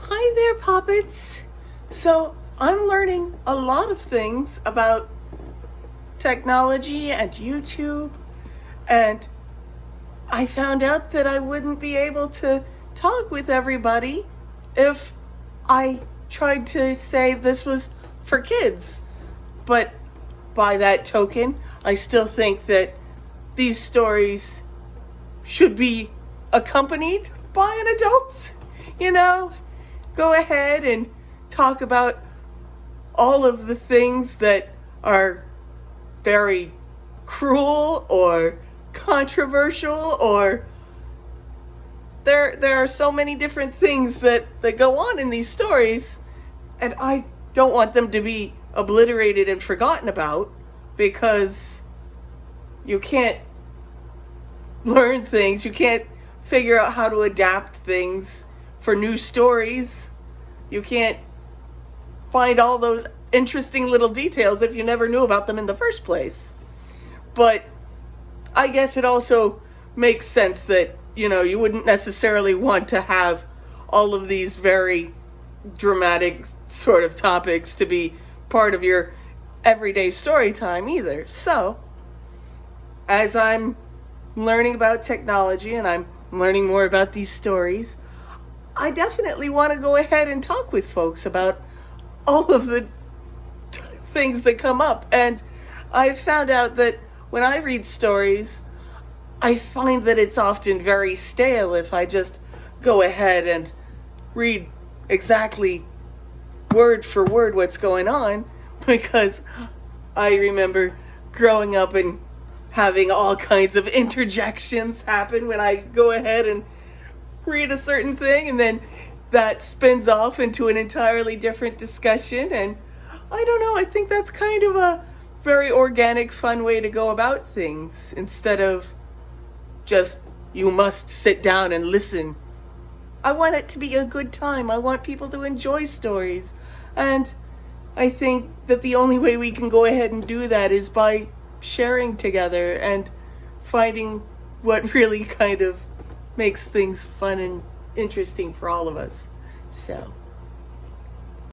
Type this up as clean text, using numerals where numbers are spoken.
Hi there, puppets. So, I'm learning a lot of things about technology and YouTube, and I found out that I wouldn't be able to talk with everybody if I tried to say this was for kids. But by that token, I still think that these stories should be accompanied by an adult. You know, go ahead and talk about all of the things that are very cruel or controversial, or there are so many different things that go on in these stories, and I don't want them to be obliterated and forgotten about, because you can't learn things, you can't figure out how to adapt things for new stories. You can't find all those interesting little details if you never knew about them in the first place. But I guess it also makes sense that, you wouldn't necessarily want to have all of these very dramatic sort of topics to be part of your everyday story time either. So, as I'm learning about technology and I'm learning more about these stories, I definitely want to go ahead and talk with folks about all of the things that come up. And I found out that when I read stories, I find that it's often very stale if I just go ahead and read exactly word for word what's going on, because I remember growing up and having all kinds of interjections happen when I go ahead and read a certain thing, and then that spins off into an entirely different discussion. And I don't know, I think that's kind of a very organic, fun way to go about things, instead of just, you must sit down and listen. I want it to be a good time. I want people to enjoy stories. And I think that the only way we can go ahead and do that is by sharing together and finding what really kind of makes things fun and interesting for all of us. So